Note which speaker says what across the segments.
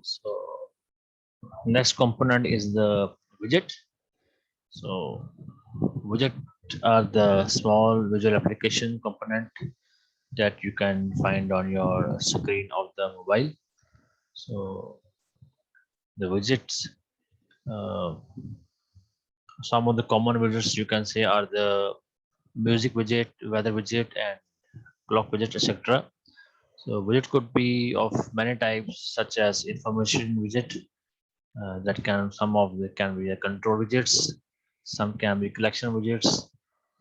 Speaker 1: So next component is the widget. So widget are the small visual application component that you can find on your screen of the mobile. So the widgets, uh, some of the common widgets you can say are the music widget, weather widget, and clock widget, etc. So widget could be of many types, such as information widget. That can some of the can be a control widgets, some can be collection widgets,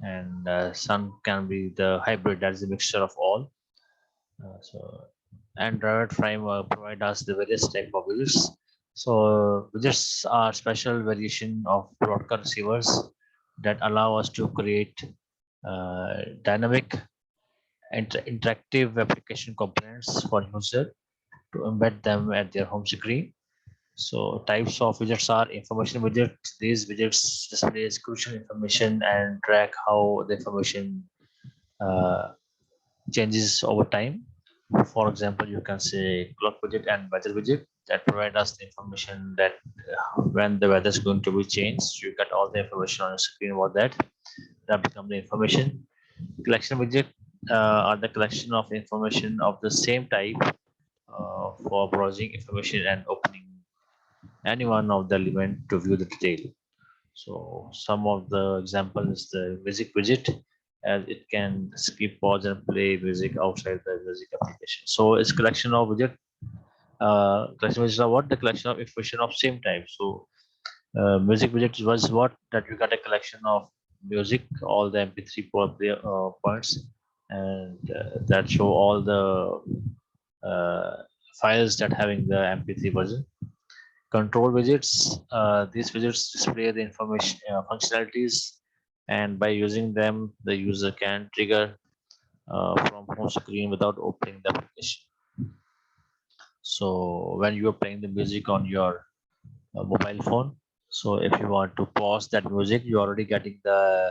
Speaker 1: and some can be the hybrid. That is a mixture of all. So Android framework provide us the various type of widgets. So widgets are special variation of broadcast receivers that allow us to create dynamic interactive application components for user to embed them at their home screen. So types of widgets are information widgets. These widgets displays crucial information and track how the information uh, changes over time. For example, you can say clock widget and weather widget that provide us the information that when the weather is going to be changed, you get all the information on the screen about that. That become the information. Collection widget are the collection of information of the same type for browsing information and opening any one of the element to view the detail. So some of the example is the music widget, as it can skip, pause, and play music outside the music application. So it's collection of widget. Collection widgets are what the collection of information of same type. So music widget was what that you got a collection of music, all the MP3 points, and that show all the files that having the MP3 version. Control widgets. These widgets display the information functionalities, and by using them, the user can trigger from home screen without opening the application. So when you are playing the music on your mobile phone, so if you want to pause that music, you're already getting the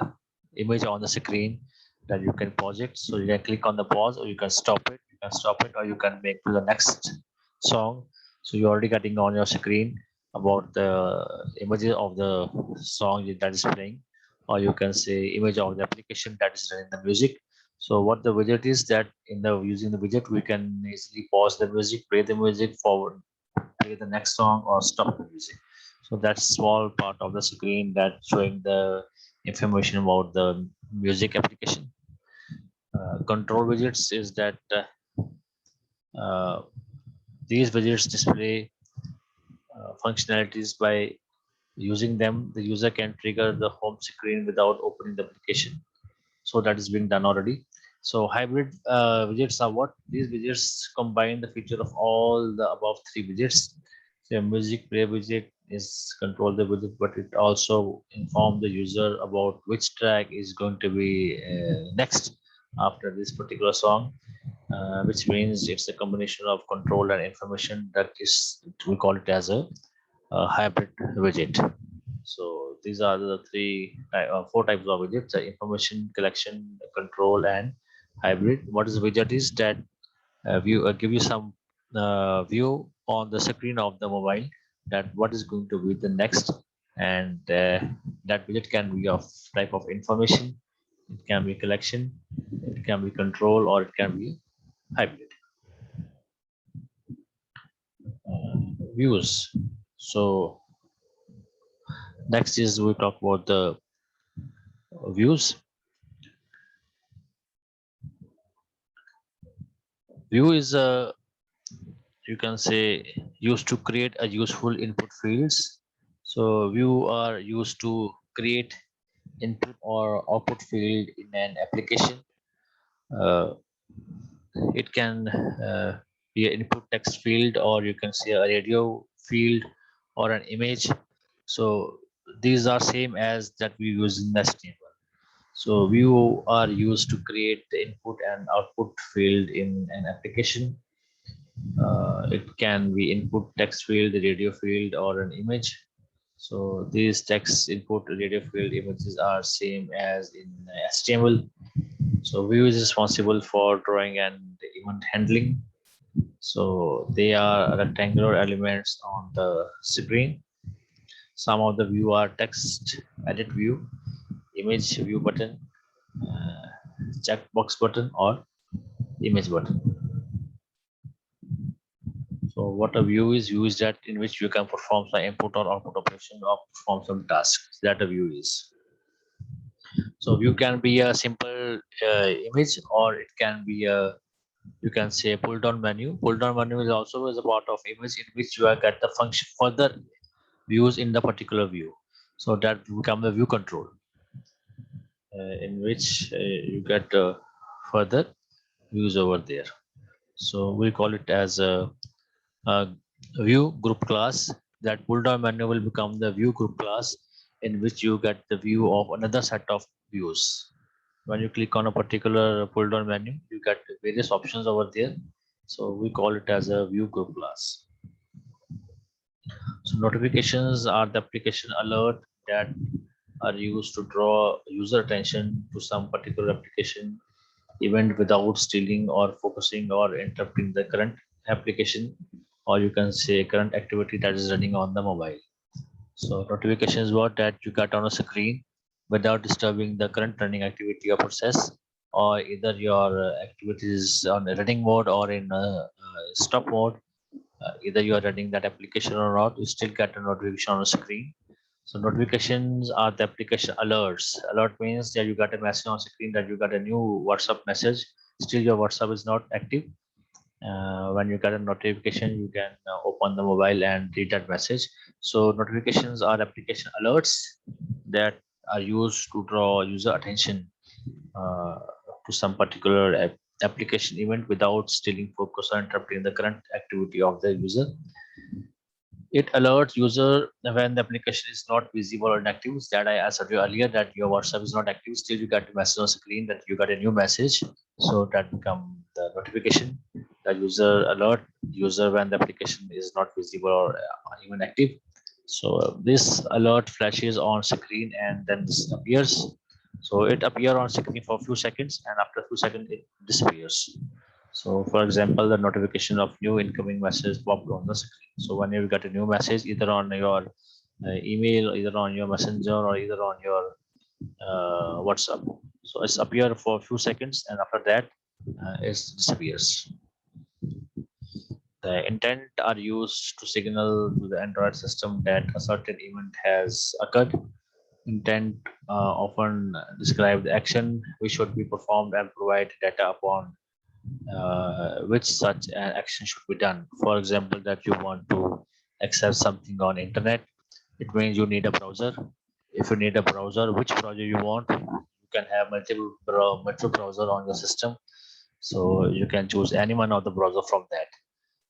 Speaker 1: image on the screen that you can pause it. So you can click on the pause, or you can stop it. You can stop it, or you can make to the next song. So you're already getting on your screen about the images of the song that is playing, or you can say image of the application that is running the music. So what the widget is that in the using the widget, we can easily pause the music, play the music, forward, play the next song, or stop the music. So that's small part of the screen that showing the information about the music application. Control widgets is that uh, these widgets display functionalities. By using them, the user can trigger the home screen without opening the application. So that is being done already. So hybrid widgets are what? These widgets combine the feature of all the above three widgets. So music play widget is control the widget, but it also inform the user about which track is going to be next after this particular song, which means it's a combination of control and information. That is, we call it as a hybrid widget. So these are the four types of widgets: information collection, control, and hybrid. What is widget is that view give you some view on the screen of the mobile that what is going to be the next, and that widget can be of type of information. It can be collection, it can be control, or it can be hybrid. Views. So next is we talk about the views. View is a, you can say, used to create a useful input fields. So view are used to create input or output field in an application. Uh, it can be an input text field, or you can say a radio field, or an image. So these are same as that we use in HTML. So view are used to create the input and output field in an application. It can be input text field, radio field, or an image. So these text input, radio field, images are same as in HTML. So view is responsible for drawing and event handling. So they are rectangular elements on the screen. Some of the view are text, edit view, image view button, uh, checkbox button, or image button. So what a view is that in which you can perform some input or output operation or perform some tasks. That a view is. So view can be a simple image, or it can be a, you can say, pull down menu. Pull down menu is also is a part of image in which you get the function further views in the particular view. So that become the view control, in which you get further views over there. So we call it as a view group class. That pull down menu will become the view group class, in which you get the view of another set of views. When you click on a particular pull down menu, you get various options over there. So we call it as a view group class. So notifications are the application alert that are used to draw user attention to some particular application event without stealing or focusing or interrupting the current application, or you can say current activity that is running on the mobile. So notification is what that you got on a screen without disturbing the current running activity or process, or either your activity is on a running mode or in stop mode. Either you are running that application or not, you still get a notification on the screen. So notifications are the application alerts. Alert means that you got a message on screen that you got a new WhatsApp message. Still your WhatsApp is not active. When you get a notification, you can open the mobile and read that message. So notifications are application alerts that are used to draw user attention uh, to some particular application event without stealing focus or interrupting the current activity of the user. It alerts user when the application is not visible or inactive. That I asked you earlier, that your WhatsApp is not active, still you get a message on screen that you got a new message. So that become the notification. The user alert user when the application is not visible or even active. So this alert flashes on screen and then disappears. So it appears on screen for a few seconds, and after a few seconds it disappears. So for example, the notification of new incoming message popped on the screen. So whenever you get a new message, either on your email, either on your messenger, or either on your WhatsApp. So it's appear for a few seconds, and after that, it disappears. The intent are used to signal to the Android system that a certain event has occurred. Intent often describe the action which should be performed and provide data upon which such an action should be done. For example, that you want to access something on internet, it means you need a browser. If you need a browser, which browser you want, you can have multiple browser on your system. So you can choose any one of the browser from that.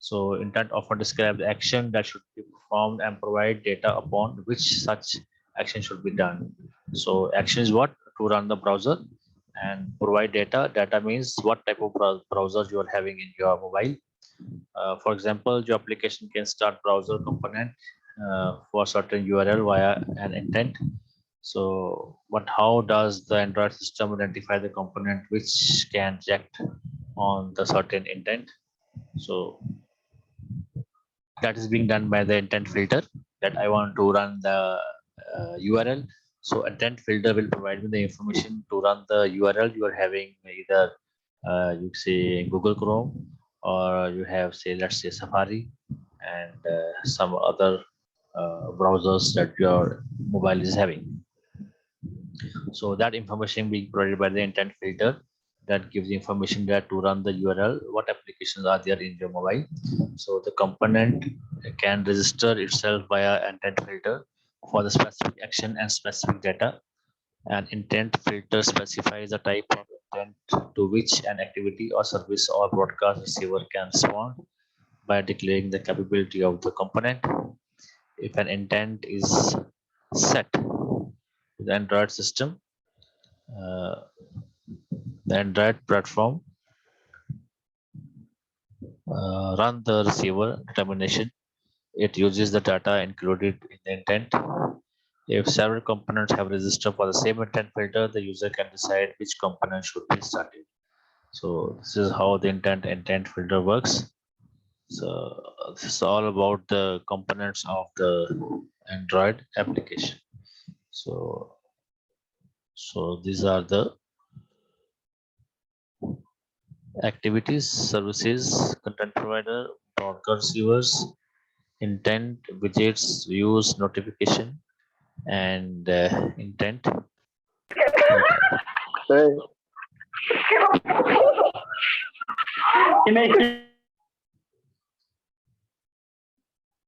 Speaker 1: So intent often describe the action that should be performed and provide data upon which such action should be done. So action is what? To run the browser, and provide data. Data means what type of browser you are having in your mobile. For example, your application can start browser component for certain URL via an intent. So, but how does the Android system identify the component which can react on the certain intent? So that is being done by the intent filter, that I want to run the URL. So intent filter will provide me the information to run the URL you are having, either you say Google Chrome, or you have, say, let's say Safari, and some other browsers that your mobile is having. So that information being provided by the intent filter, that gives the information that to run the URL, what applications are there in your mobile. So the component can register itself via intent filter for the specific action and specific data. An intent filter specifies the type of intent to which an activity or service or broadcast receiver can respond by declaring the capability of the component. If an intent is set to the Android system, uh, the Android platform run the receiver determination. It uses the data included in the intent. If several components have registered for the same intent filter, the user can decide which component should be started. So this is how the intent filter works. So this is all about the components of the Android application. So these are the activities, services, content provider, broadcast viewers, intent, widgets, views, notification, and intent.
Speaker 2: Sir, can I